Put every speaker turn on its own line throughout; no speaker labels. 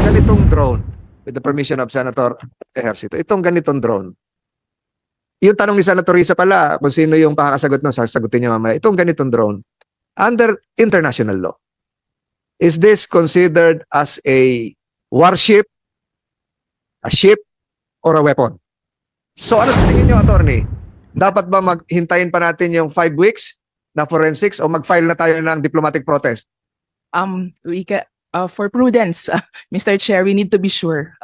ganitong drone, with the permission of Senator Ejercito, itong ganitong drone, yung tanong ni Senator Risa pala, kung sino yung pakakasagot ng sasagutin niya mamaya, itong ganitong drone, under international law, is this considered as a warship, a ship, or a weapon? So ano sa tingin niyo, attorney? Dapat ba maghintayin pa natin yung 5 weeks na forensics o mag-file na tayo ng diplomatic protest?
For prudence, Mr. Chair, we need to be sure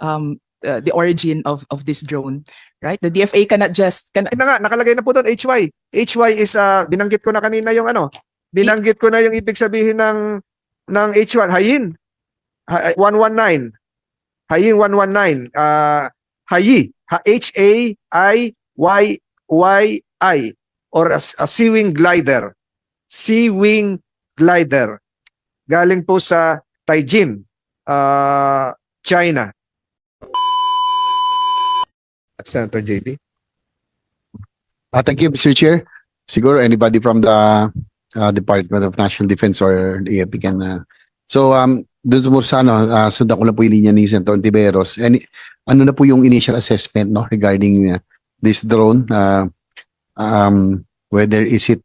the origin of this drone, right? The DFA cannot just
Ito nga, nakalagay na po doon, HY. HY is, binanggit ko na kanina yung ano, binanggit ko na yung ibig sabihin ng H1, Hayin. 119. Hayin 119. Hayi. H-A-I-Y-Y-I. Or a sea-wing glider. Sea-wing glider. Galing po sa Taijin, China. Senator JB.
Thank you, Mr. Chair. Siguro anybody from the Department of National Defense or the AFP can. Doon po sa sundan ko na po yung linya ni Senator Ontiveros. Ano na po yung initial assessment regarding this drone? Whether is it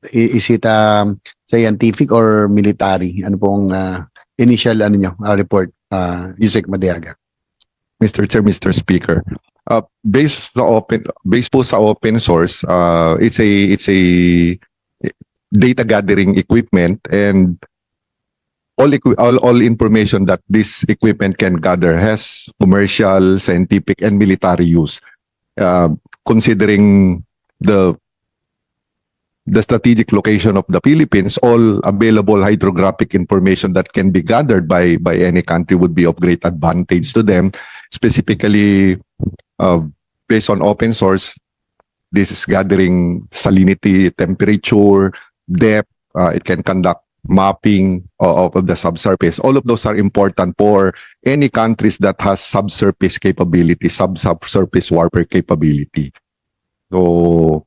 scientific or military? Ano pong initial report, Yusek Madiaga?
Mr. Chair, Mr. Speaker, based po sa open source, it's a data gathering equipment, and all information that this equipment can gather has commercial, scientific, and military use. Considering the strategic location of the Philippines, all available hydrographic information that can be gathered by any country would be of great advantage to them. Specifically, based on open source, this is gathering salinity, temperature, depth. It can conduct mapping of the subsurface. All of those are important for any countries that has subsurface capability, subsurface warfare capability. So,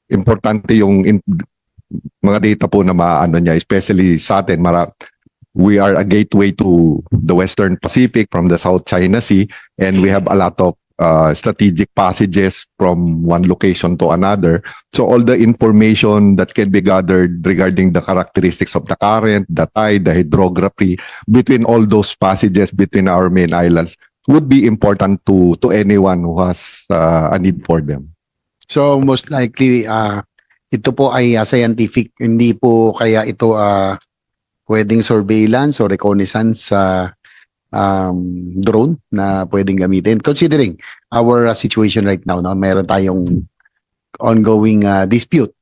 importante yung mga data po na maano niya, especially sa atin, we are a gateway to the Western Pacific from the South China Sea, and we have a lot of strategic passages from one location to another. So all the information that can be gathered regarding the characteristics of the current, the tide, the hydrography between all those passages between our main islands would be important to anyone who has a need for them.
So most likely, ito po ay scientific, hindi po kaya ito pwedeng surveillance or reconnaissance drone na pwedeng gamitin. Considering our situation right now, meron tayong ongoing dispute,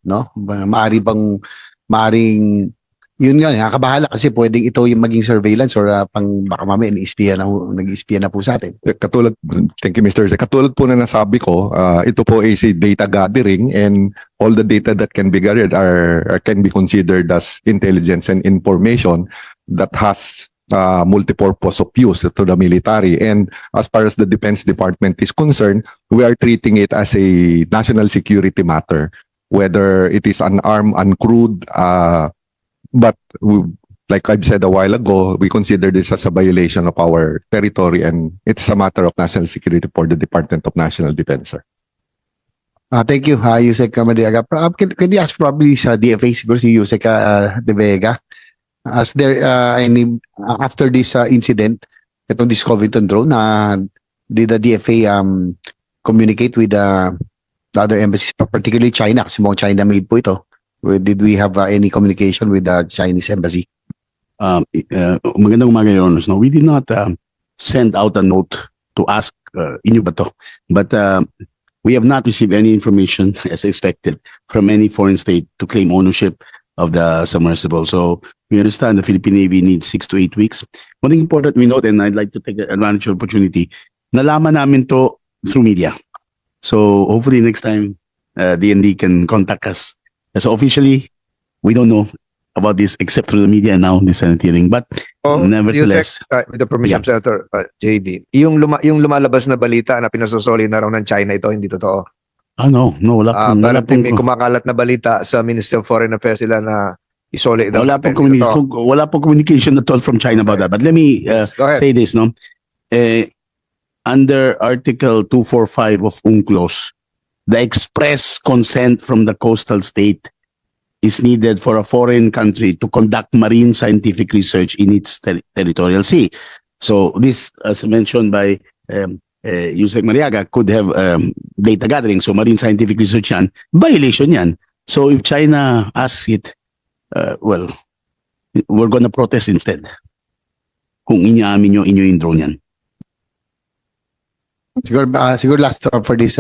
maaring yun nga, nakakabahala kasi pwedeng ito yung maging surveillance or baka mamaya nag-espiya na po sa atin.
Thank you, Mr. Katulad po na nasabi ko, ito po is a data gathering, and all the data that can be gathered can be considered as intelligence and information that has multi-purpose of use to the military. And as far as the Defense Department is concerned, we are treating it as a national security matter, whether it is unarmed, uncrewed, but like I've said a while ago, we consider this as a violation of our territory, and it's a matter of national security for the Department of National Defense, sir.
Thank you, Yusek Madiaga. Can you ask probably sa DFA, siguro si Yusek De Vega, as there any after this incident, this COVID drone, did the DFA communicate with the other embassies, particularly China, kasi mga China made po ito? Did we have any communication with the Chinese embassy?
Magandang umaga, Your Honors. No, we did not send out a note to ask inyo ba to? But we have not received any information as expected from any foreign state to claim ownership of the submersible. So we understand the Philippine Navy needs 6 to 8 weeks. One thing important we note, and I'd like to take advantage of the opportunity, nalaman namin to through media. So hopefully next time DND can contact us. So officially, we don't know about this except through the media and now the Senate hearing. But nevertheless,
Yusek, with the permission of Senator JB, yung lumalabas na balita na pinasosoli na raw ng China, ito hindi totoo.
no, wala pong,
Parang may kumakalat na balita sa Ministry of Foreign Affairs sila na isoli daw.
wala pong communication at all from China about that. But let me
Go ahead.
say this, no? under Article 245 of UNCLOS, the express consent from the coastal state is needed for a foreign country to conduct marine scientific research in its territorial sea. So this, as mentioned by Yusek Mariaga, could have data gathering. So marine scientific research yan, violation yan. So if China asks it, well, we're gonna protest instead. Kung inyo yung drone yan.
Siguro last stop for this,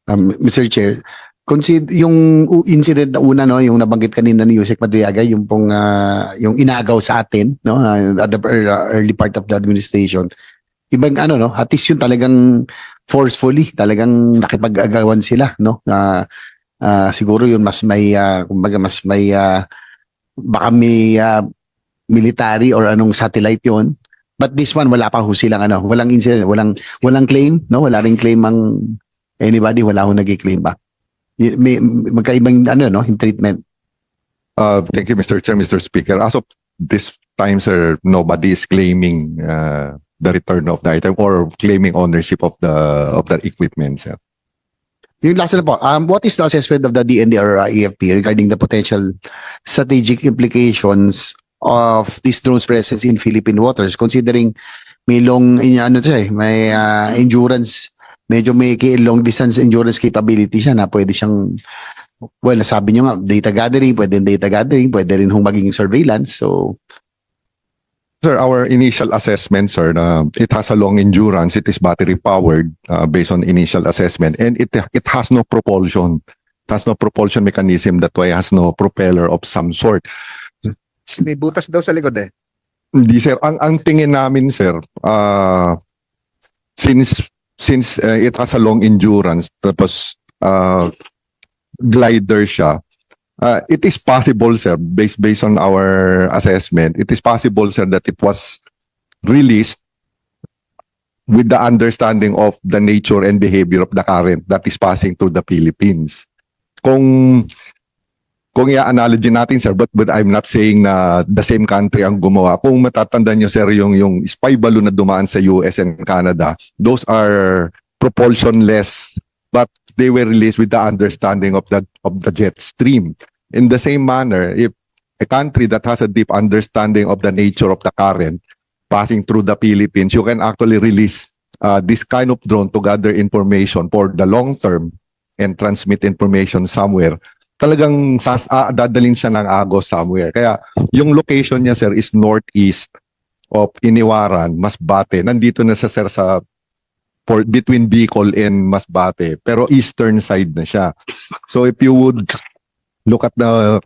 Mr. Chair. Yung incident na una, no, yung nabanggit kanina ni Yusek Madriaga, yung pong yung inagaw sa atin, no, at the early part of the administration. Ibang no, at least yun talagang forcefully, talagang nakipag-agawan sila, no. Siguro yun mas may kumbaga mas may baka may military or anong satellite yun. But this one wala pa ho silang walang incident, walang claim, no, wala ring claim ang anybody, wala ho nag-claim ba. May magkaibang no, in treatment.
Thank you, Mr. Chair, Mr. Speaker. As of this time, sir, nobody is claiming the return of the item or claiming ownership of the equipment, sir.
Yung last na po, what is the assessment of the DND or AFP regarding the potential strategic implications of this drone's presence in Philippine waters, considering may may endurance, medyo may long distance endurance capability siya na pwede siyang, well, sabi niyo nga, data gathering, pwede rin hong maging surveillance. So,
Sir, our initial assessment, sir, it has a long endurance. It is battery powered based on initial assessment, and it has no propulsion. It has no propulsion mechanism. That way, it has no propeller of some sort.
May butas daw sa likod eh.
Hindi, sir. Ang tingin namin, sir, since it has a long endurance, tapos glider siya, it is possible, sir, based on our assessment, it is possible, sir, that it was released with the understanding of the nature and behavior of the current that is passing through the Philippines. Kung i-analogy natin, sir, but I'm not saying na the same country ang gumawa. Kung matatandaan nyo, sir, yung spy balloon na dumaan sa US and Canada, those are propulsionless, but they were released with the understanding of the jet stream. In the same manner, if a country that has a deep understanding of the nature of the current passing through the Philippines, you can actually release this kind of drone to gather information for the long term and transmit information somewhere. Talagang dadalhin siya ng Agos somewhere. Kaya yung location niya, sir, is northeast of Iniwaran, Masbate. Nandito na siya, sir, between Bicol and Masbate. Pero eastern side na siya. So if you would look at the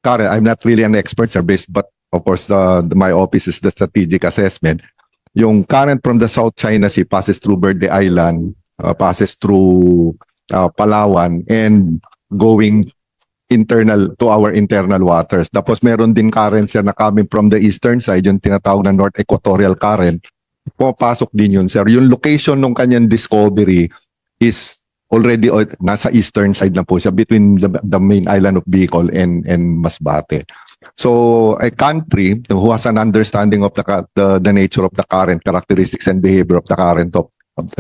current, I'm not really an expert, sir, but of course, my office is the strategic assessment. Yung current from the South China Sea passes through Verde Island, passes through Palawan, and going to our internal waters. Tapos meron din current, sir, na coming from the eastern side, yung tinatawag na North Equatorial Current. Pumapasok din yun, sir. Yung location ng kanyang discovery is already nasa eastern side na po siya, between the main island of Bicol and Masbate. So a country who has an understanding of the nature of the current, characteristics and behavior of the current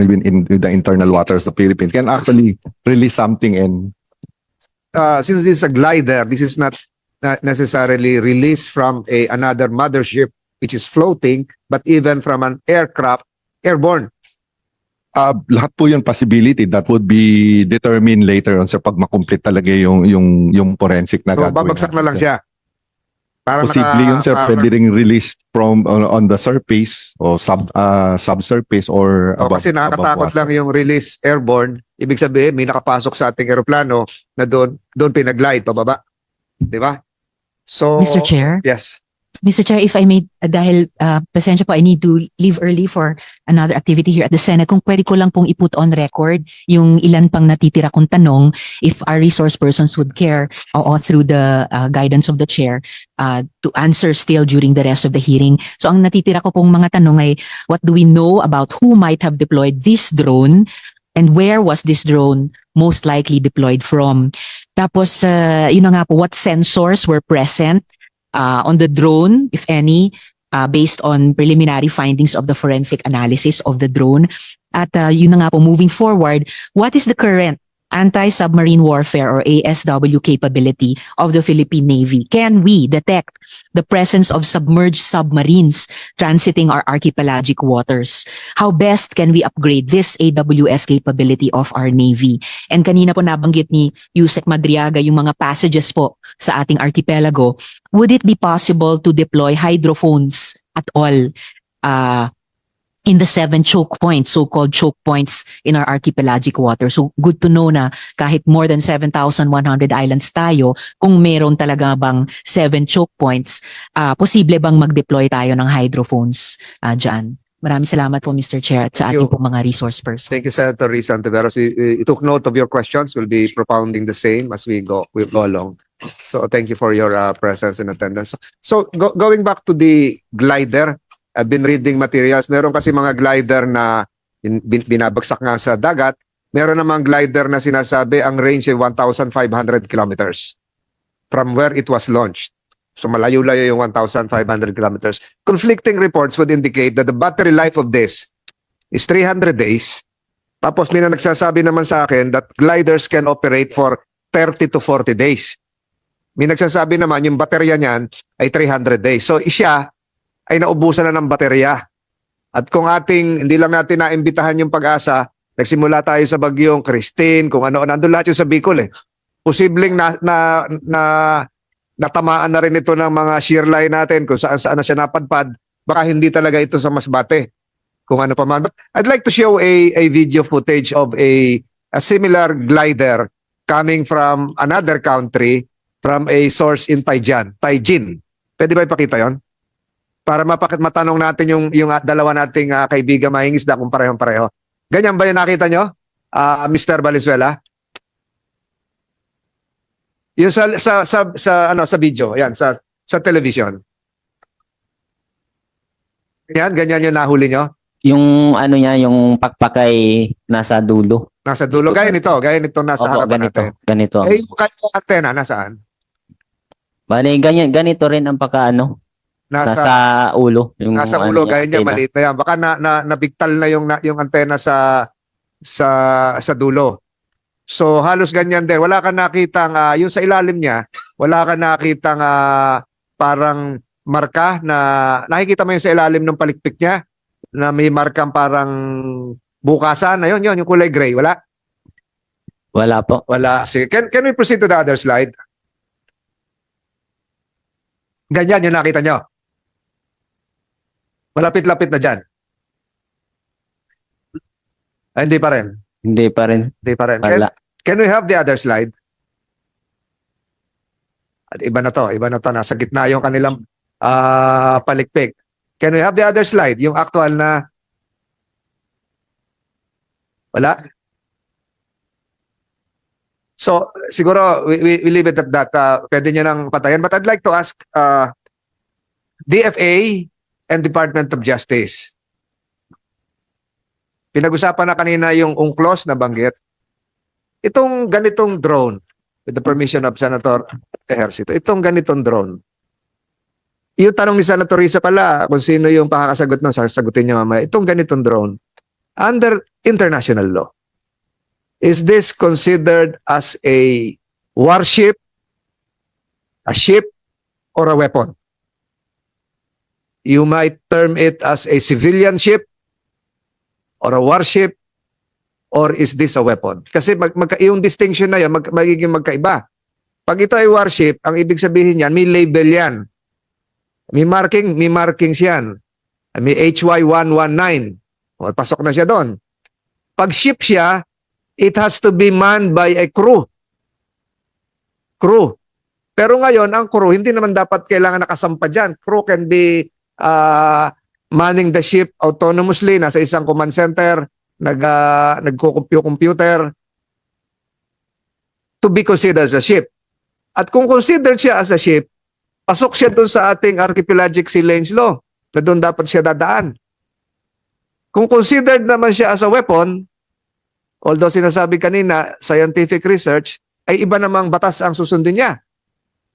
in the internal waters of the Philippines can actually release something. And
Since this is a glider, this is not necessarily released from another mothership which is floating, but even from an aircraft, airborne.
lahat po yun possibility that would be determined later on, sir, pag makomplete talaga yung forensic na
So,
gagawin
babagsak na
natin,
lang
sir.
siya. Para
Posible yun, sir. Pwede ring release from on the surface o subsurface or above.
Kasi nakakatakot
above
lang yung release airborne. Ibig sabihin, may nakapasok sa ating eroplano na doon pinaglide pababa. Di ba? So,
Mr. Chair?
Yes.
Mr. Chair, if I may, dahil pasensya po, I need to leave early for another activity here at the Senate. Kung pwede ko lang pong i-put on record yung ilan pang natitira kong tanong, if our resource persons would care through the guidance of the chair to answer still during the rest of the hearing. So ang natitira ko pong mga tanong ay, what do we know about who might have deployed this drone and where was this drone most likely deployed from? Tapos, yun na nga po, what sensors were present on the drone, if any, based on preliminary findings of the forensic analysis of the drone. At yun na nga po, moving forward, what is the current anti-submarine warfare or ASW capability of the Philippine Navy? Can we detect the presence of submerged submarines transiting our archipelagic waters? How best can we upgrade this AWS capability of our Navy? And kanina po nabanggit ni Yusek Madriaga yung mga passages po sa ating archipelago. Would it be possible to deploy hydrophones at all in the 7 choke points, so-called choke points in our archipelagic water? So good to know na kahit more than 7,100 islands tayo, kung meron talaga bang 7 choke points, posible bang mag-deploy tayo ng hydrophones dyan? Maraming salamat po, Mr. Chair, at sa
Thank
ating
you.
po mga resource persons.
Thank you, Senator Risa Antiveros. We took note of your questions. We'll be propounding the same as we go along. So thank you for your presence and attendance. So going back to the glider, I've been reading materials. Meron kasi mga glider na binabagsak nga sa dagat. Meron namang glider na sinasabi ang range ay 1,500 kilometers from where it was launched. So malayo-layo yung 1,500 kilometers. Conflicting reports would indicate that the battery life of this is 300 days. Tapos may na nagsasabi naman sa akin that gliders can operate for 30 to 40 days. May nagsasabi naman yung baterya niyan ay 300 days. So siya ay naubusan na ng baterya. At kung hindi lang natin naimbitahan yung Pag-asa, nagsimula tayo sa bagyong Christine, kung ano, nandun lahat yung sa Bicol eh. Posibleng natamaan na rin ito ng mga shear line natin, kung saan na siya napadpad, baka hindi talaga ito sa Masbate. Kung ano pa man. I'd like to show a video footage of a similar glider coming from another country, from a source in Taijin. Pwede ba ipakita yon? Para matanong natin yung dalawa nating kaibigan mahingisda kung parehong-pareho. Ganyan ba yung nakita nyo, Mr. Valenzuela? Yung sa video, yan, sa television. Yan, ganyan yung nahuli nyo?
Yung ano niya, yung pakpakay nasa dulo.
Nasa dulo, gaya nito nasa
Opo,
harapan natin.
ganito.
Eh, yung antena, nasaan?
Bale, ganito rin ang pagkaano, nasa ulo. Yung
Nasa
ano
ulo,
niya,
gaya niya,
antena.
maliit na yan. Baka nabigtal na yung antena sa dulo. So, halos ganyan din. Wala ka nakitang, yung sa ilalim niya, wala ka nakitang parang marka na, nakikita mo yung sa ilalim ng palikpik niya, na may markang parang bukasan. Ayun, yung kulay gray. Wala?
Wala po.
Wala. Sige. Can we proceed to the other slide? Ganyan yung nakita nyo. Malapit-lapit na dyan. Ay, hindi pa rin.
Hindi pa rin.
Hindi pa rin.
Wala.
Can we have the other slide? At iba na to. Nasa gitna yung kanilang palikpik. Can we have the other slide? Yung actual na... Wala? So, siguro, we leave it at that. Pwede nyo nang patayan. But I'd like to ask DFA and Department of Justice. Pinag-usapan na kanina yung UNCLOS na banggit. Itong ganitong drone, with the permission of Senator Ejercito, itong ganitong drone, yung tanong ni Senator Risa pala, kung sino yung pakakasagot ng sasagutin niya mamaya, itong ganitong drone, under international law, is this considered as a warship, a ship, or a weapon? You might term it as a civilian ship, or a warship, or is this a weapon? Kasi yung distinction na yan, magiging magkaiba. Pag ito ay warship, ang ibig sabihin yan, may label yan. May markings yan. May HY119. O, pasok na siya doon. Pag ship siya, it has to be manned by a crew. Pero ngayon, ang crew, hindi naman dapat kailangan nakasampa dyan. Crew can be manning the ship autonomously, nasa isang command center, nagko-computer, to be considered as a ship. At kung considered siya as a ship, pasok siya doon sa ating archipelagic sea lanes law, na doon dapat siya dadaan. Kung considered naman siya as a weapon, although sinasabi kanina, scientific research, ay iba namang batas ang susundin niya.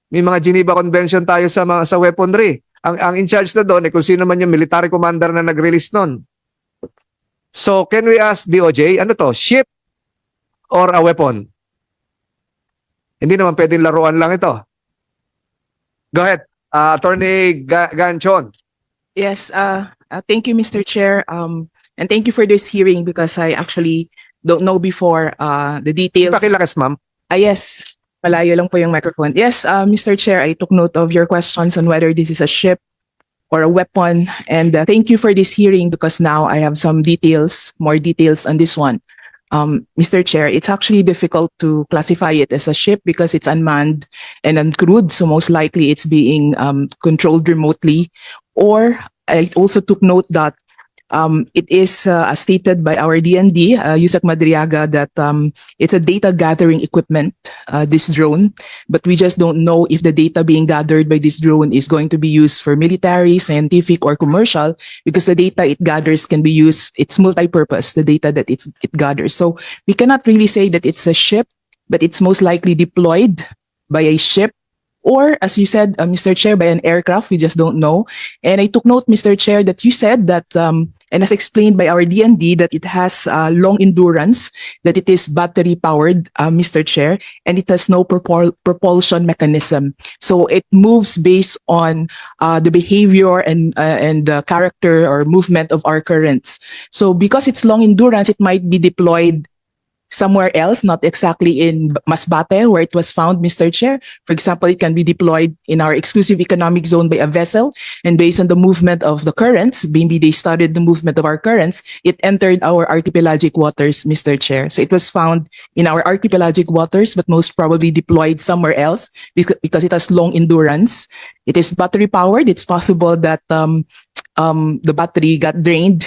May mga Geneva Convention tayo sa weaponry. ang in charge na doon, kung sino man yung military commander na nag-release nun. So, can we ask DOJ, ano to, ship or a weapon? Hindi naman pwedeng laruan lang ito. Go ahead, Attorney Ganchon.
Yes, thank you, Mr. Chair. And thank you for this hearing because I actually don't know before the details.
Pakilakas, ma'am.
Yes, malayo lang po yung microphone. Yes, Mr. Chair, I took note of your questions on whether this is a ship or a weapon. And thank you for this hearing because now I have some details, more details on this one. Mr. Chair, it's actually difficult to classify it as a ship because it's unmanned and uncrewed. So most likely it's being controlled remotely. Or I also took note that it is as stated by our DND, Yusek Madriaga, that it's a data gathering equipment, this drone, but we just don't know if the data being gathered by this drone is going to be used for military, scientific, or commercial, because the data it gathers can be used, it's multi-purpose, the data that it gathers. So we cannot really say that it's a ship, but it's most likely deployed by a ship, or as you said, Mr. Chair, by an aircraft, we just don't know. And I took note, Mr. Chair, that you said that, and as explained by our DND, that it has long endurance, that it is battery powered, Mr. Chair, and it has no propulsion mechanism. So it moves based on the behavior and the character or movement of our currents. So because it's long endurance, it might be deployed somewhere else, not exactly in Masbate, where it was found, Mr. Chair. For example, it can be deployed in our exclusive economic zone by a vessel, and based on the movement of the currents, maybe they studied the movement of our currents, it entered our archipelagic waters, Mr. Chair. So it was found in our archipelagic waters, but most probably deployed somewhere else because it has long endurance. It is battery powered. It's possible that the battery got drained,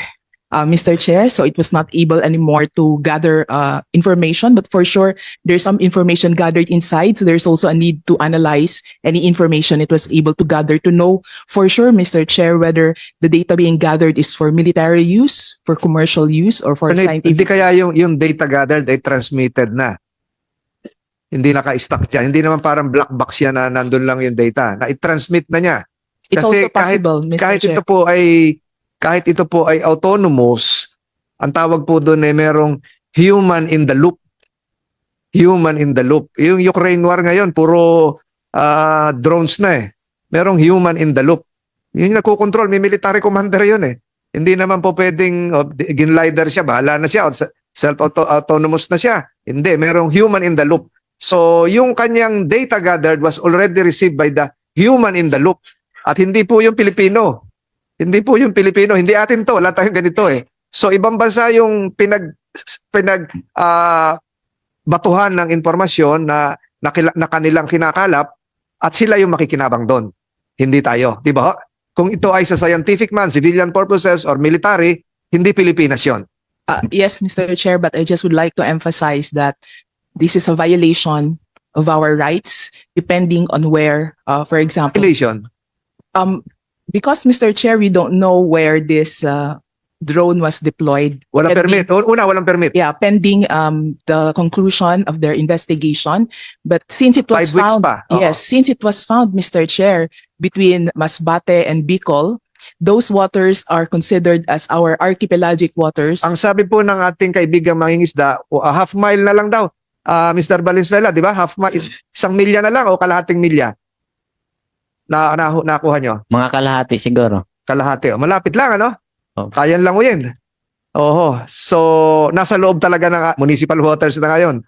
Mr. Chair, so it was not able anymore to gather information, but for sure there's some information gathered inside, so there's also a need to analyze any information it was able to gather to know for sure, Mr. Chair, whether the data being gathered is for military use, for commercial use, or for scientific
Hindi kaya
use.
yung data gathered ay transmitted na. Hindi naka-stack dyan. Hindi naman parang black box yan na nandun lang yung data. Na-transmit na niya.
It's
Kasi
also possible, Mr.
kahit
Chair.
ito po ay autonomous, ang tawag po doon ay merong human in the loop. Human in the loop. Yung Ukraine war ngayon, puro drones na eh. Merong human in the loop. Yung nagko-control, may military commander yun eh. Hindi naman po pwedeng ginlider siya, bahala na siya, self-autonomous na siya. Hindi, merong human in the loop. So, yung kanyang data gathered was already received by the human in the loop. At hindi po yung Pilipino. Hindi po yung Pilipino, hindi atin to, wala tayong ganito eh. So ibang bansa yung batuhan ng impormasyon na kanilang kinakalap at sila yung makikinabang doon. Hindi tayo, di ba? Kung ito ay sa scientific man, civilian purposes or military, hindi Pilipinas yun.
Yes, Mr. Chair, but I just would like to emphasize that this is a violation of our rights, depending on where, for example,
Violation.
because Mr. Chair, we don't know where this drone was deployed.
Walang
Pending-
permit. Una, walang permit.
Yeah, pending the conclusion of their investigation. But since it was
5 weeks
found,
pa. Oo.
yes, since it was found, Mr. Chair, between Masbate and Bicol, those waters are considered as our archipelagic waters.
Ang sabi po ng ating kaibigang mangingisda, half mile na lang daw. Mr. Valenzuela, di ba? Half mile, isang milya na lang o kalahating milya? Nakuha nyo?
Mga kalahati siguro.
Kalahati. Malapit lang, ano?
Oh.
Kayan lang mo yun. Oho. So, nasa loob talaga ng municipal waters na ngayon.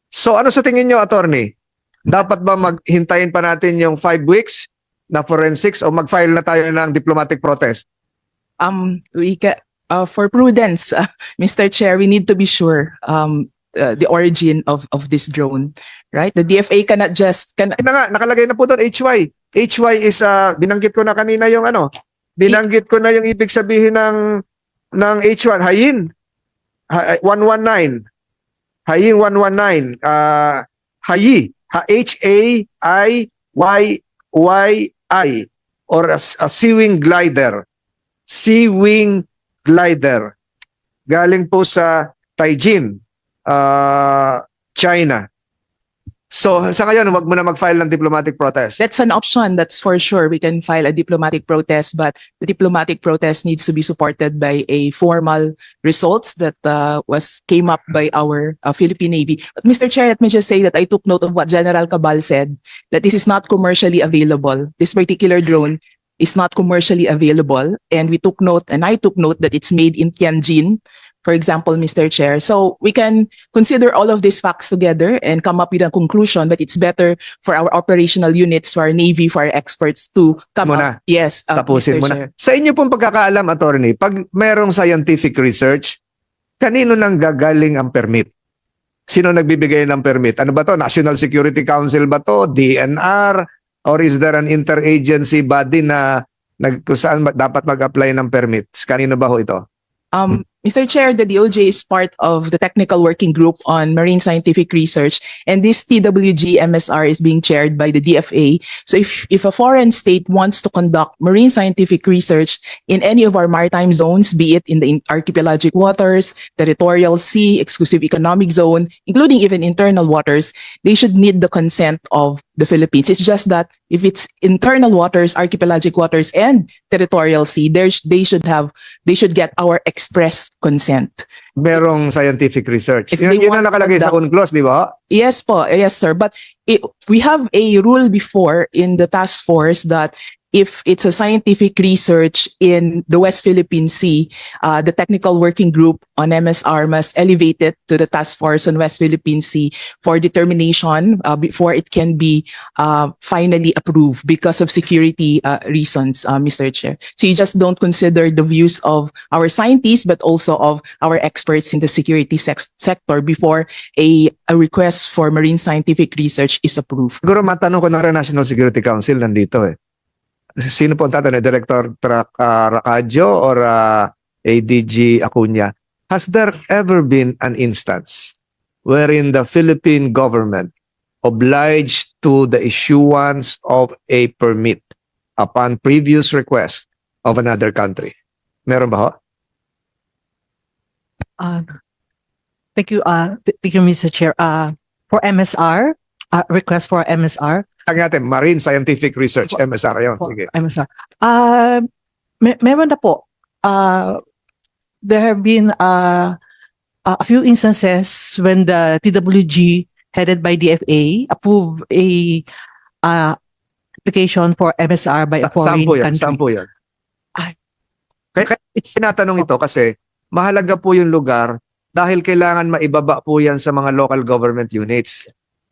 So, ano sa tingin nyo, attorney? Dapat ba maghintayin pa natin yung 5 weeks na forensics o mag-file na tayo ng diplomatic protest?
For prudence, Mr. Chair, we need to be sure the origin of this drone, right? The DFA cannot just
Nakalagay na po doon, HY. HY is, binanggit ko na kanina yung binanggit ko na yung ibig sabihin ng H1, Hayin. 119. Hayin 119. Hayi. H-A-I-Y-Y-I. Or a sea-wing glider. Sea-wing glider. Galing po sa Taijin, China. So sa ngayon, wag mo na mag-file ng diplomatic protest.
That's an option. That's for sure. We can file a diplomatic protest, but the diplomatic protest needs to be supported by a formal results that came up by our Philippine Navy. But Mr. Chair, let me just say that I took note of what General Cabal said, that this is not commercially available. This particular drone is not commercially available, and we took note, and I took note that it's made in Tianjin, for example, Mr. Chair. So we can consider all of these facts together and come up with a conclusion, but it's better for our operational units, for our Navy, for our experts to come
Muna.
up. Yes,
Tapusin
Mr.
mo
Chair.
na. Sa inyo pong pagkakaalam, attorney, pag merong scientific research, kanino nang gagaling ang permit? Sino nagbibigay ng permit? Ano ba to? National Security Council ba to? DNR? Or is there an interagency body na kung saan dapat mag-apply ng permits? Kanino ba ho ito?
Mr. Chair, the DOJ is part of the technical working group on marine scientific research, and this TWG MSR is being chaired by the DFA. So if a foreign state wants to conduct marine scientific research in any of our maritime zones, be it in the archipelagic waters, territorial sea, exclusive economic zone, including even internal waters, they should need the consent of the Philippines. It's just that if it's internal waters, archipelagic waters, and territorial sea, they should get our express consent.
Merong scientific research.
If they
Yun
want
ang nakalagay sa
to
UNCLOS, di ba?
Yes po, yes sir. But we have a rule before in the task force that if it's a scientific research in the West Philippine Sea, the technical working group on MSR must elevate it to the task force on West Philippine Sea for determination before it can be finally approved because of security reasons, Mr. Chair. So you just don't consider the views of our scientists, but also of our experts in the security sector before a request for marine scientific research is approved.
Siguro matanong ko na rin National Security Council nandito eh. Sino po ang tatanong? Director Racadio or ADG Acuña? Has there ever been an instance wherein the Philippine government obliged to the issuance of a permit upon previous request of another country? Meron ba ho?
Thank you, Mr. Chair. For MSR, request for MSR.
Ang natin, Marine Scientific Research, MSR yun. Sige.
MSR. Meron na po. There have been a few instances when the TWG headed by DFA approved a application for MSR by a foreign
Sampo yan,
country.
sampo yan.
Ay.
Kaya tinatanong ito kasi mahalaga po yung lugar dahil kailangan maibaba po yan sa mga local government units.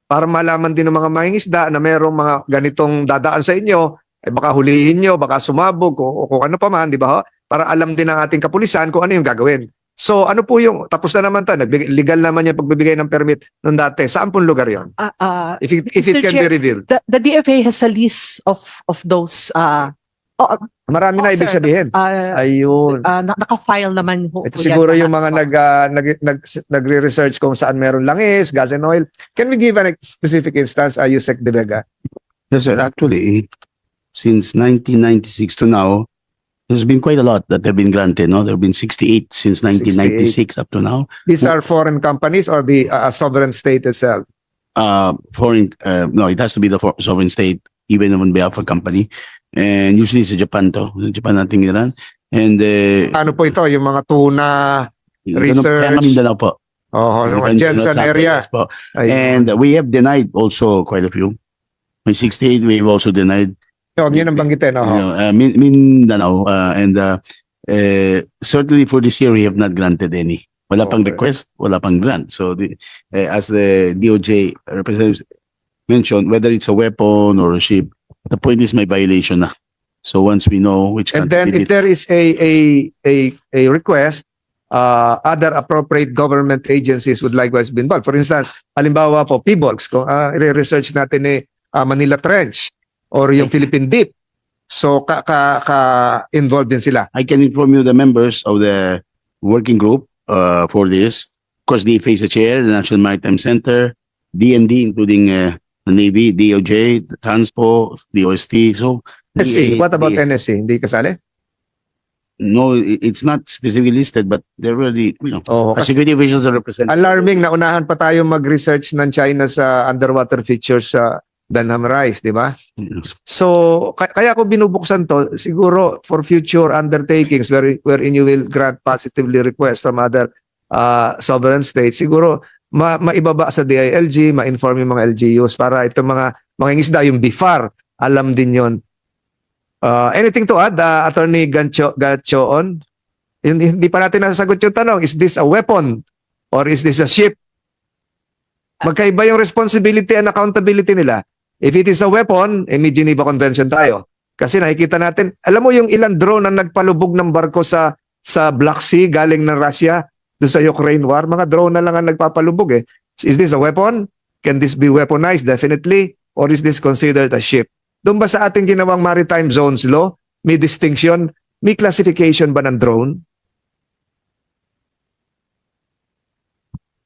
Para malaman din ng mga mangingisda na merong mga ganitong dadaan sa inyo, eh baka hulihin nyo, baka sumabog, o kung ano pa man, di ba ho? Para alam din ng ating kapulisan kung ano yung gagawin. So ano po yung, tapos na naman legal naman yung pagbibigay ng permit nung dati. Saan pong lugar yon? If it
Mr.
can be
Chair,
revealed.
The DFA has a list of those.
Marami na ibig
sir.
sabihin. Ayun.
Naka-file naman ho.
Ito siguro yung mga nagre-research kung saan meron langis, gas and oil. Can we give a specific instance, Yusek De Vega?
Yes, sir. Actually, since 1996 to now, there's been quite a lot that have been granted. No, there have been 68 since 1996 up to now.
These are foreign companies or the sovereign state itself?
Foreign, no, it has to be the sovereign state, even on behalf of a company. And usually sa Japan to. Sa Japan natin iran. And
Ano po ito? Yung mga tuna, research.
Kaya Mindanao po.
yung Jensen area.
Yes po.
Ayun.
And we have denied also quite a few. May 68, we've also denied.
Huwag yun ang banggitin.
Mindanao. Certainly for this year, we have not granted any. Wala pang
Okay.
request, wala pang grant. So as the DOJ representatives mentioned, whether it's a weapon or a ship, the point is may violation na. So once we know which
And
country
then
did
if there is a request, other appropriate government agencies would likewise be involved. For instance, halimbawa po, PBOLS, kung i-research natin Manila Trench or yung Philippine Deep. So, involved din sila.
I can inform you the members of the working group for this. Of course, DFA is the chair, the National Maritime Center, DMD, including the Navy, DOJ, the Transpo, the OST. So,
NSC, what about
DA?
NSC? Hindi kasali?
no, it's not specifically listed, but they're already,
Oo,
our
kasi
security officials are represented.
alarming na unahan pa tayo mag-research ng China sa underwater features sa Benham Rise, di ba? So, kaya ko binubuksan to, siguro for future undertakings wherein you will grant positively requests from other sovereign states, siguro maibaba sa DILG, ma-inform yung mga LGUs para itong mga isda, yung BIFAR, alam din yon. Anything to add, Attorney Gatchoon? Hindi pa natin nasasagot yung tanong, is this a weapon or is this a ship? Magkaiba yung responsibility and accountability nila. If it is a weapon, may Geneva Convention tayo. Kasi nakikita natin, alam mo yung ilang drone na nagpalubog ng barko sa Black Sea galing ng Russia doon sa Ukraine war, mga drone na lang ang nagpapalubog eh. Is this a weapon? Can this be weaponized? Definitely. Or is this considered a ship? Doon ba sa ating ginawang Maritime Zones Law, may distinction, may classification ba ng drone?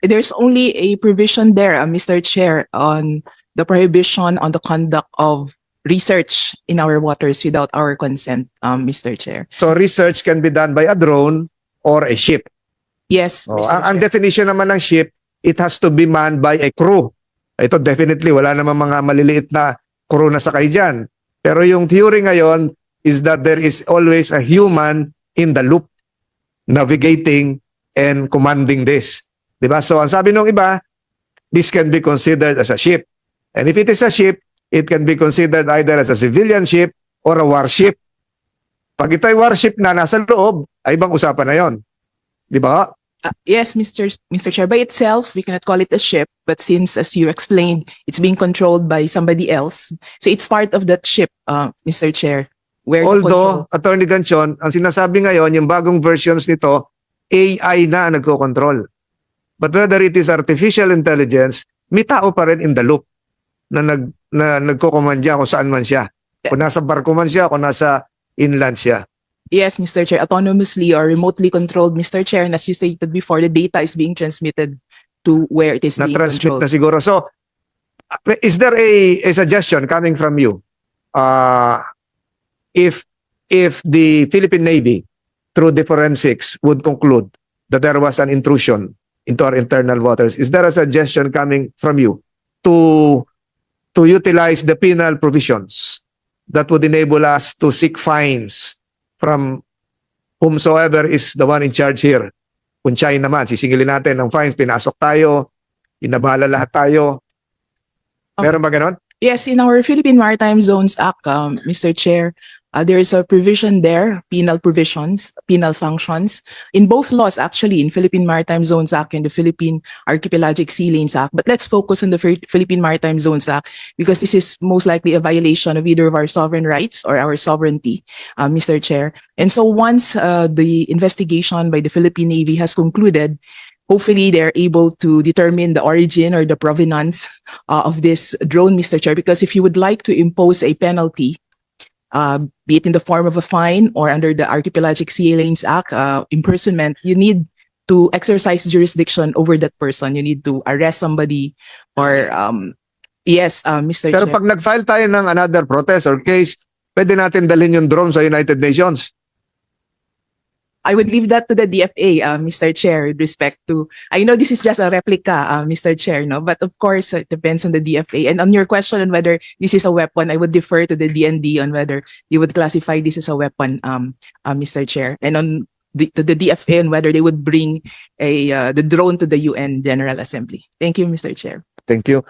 There's only a provision there, Mr. Chair, on the prohibition on the conduct of research in our waters without our consent, Mr. Chair.
So research can be done by a drone or a ship.
Yes,
Oh,
Mr.
ang
Chair.
definition naman ng ship, it has to be manned by a crew. Ito definitely, wala namang mga maliliit na crew na sakay dyan. Pero yung theory ngayon is that there is always a human in the loop navigating and commanding this. Diba? So ang sabi ng iba, this can be considered as a ship. And if it is a ship, it can be considered either as a civilian ship or a warship. Pag ito ay warship na nasa loob, ay ibang usapan na yon. Diba?
Yes, Mr. Chair. By itself, we cannot call it a ship, but since, as you explained, it's being controlled by somebody else, so it's part of that ship, Mr. Chair. Where the
Although,
control-
Attorney Ganchon, ang sinasabi ngayon, yung bagong versions nito, AI na ang nagko-control. But whether it is artificial intelligence, may tao pa rin in the loop na nagko-command kung saan man siya. Kung nasa barko man siya, kung nasa inland siya.
Yes, Mr. Chair, autonomously or remotely controlled, Mr. Chair, and as you stated before, the data is being transmitted to where it is being
Na-transmit
controlled.
na siguro. So, is there a suggestion coming from you? If the Philippine Navy, through the forensics, would conclude that there was an intrusion into our internal waters, is there a suggestion coming from you to utilize the penal provisions that would enable us to seek fines from whomsoever is the one in charge here? Kung siya naman, sisingilin natin ng fines, pinasok tayo, inabahala lahat tayo. Meron ba ganon?
Yes, in our Philippine Maritime Zones Act, Mr. Chair, there is a provision there, penal provisions, penal sanctions, in both laws actually, in Philippine Maritime Zones Act and the Philippine Archipelagic Sea Lanes Act. But let's focus on the Philippine Maritime Zones Act because this is most likely a violation of either of our sovereign rights or our sovereignty, Mr. Chair. And so once the investigation by the Philippine Navy has concluded, hopefully they're able to determine the origin or the provenance of this drone, Mr. Chair, because if you would like to impose a penalty, be it in the form of a fine or under the Archipelagic Sea Lanes Act, imprisonment, you need to exercise jurisdiction over that person. You need to arrest somebody or, yes, Mr.
Pero
Chair.
pag nag-file tayo ng another protest or case, pwede natin dalhin yung drone sa United Nations.
I would leave that to the DFA, Mr. Chair, with respect to, I know this is just a replica, Mr. Chair, no? But of course, it depends on the DFA. And on your question on whether this is a weapon, I would defer to the DND on whether you would classify this as a weapon, Mr. Chair. And on to the DFA on whether they would bring the drone to the UN General Assembly. Thank you, Mr. Chair.
Thank you.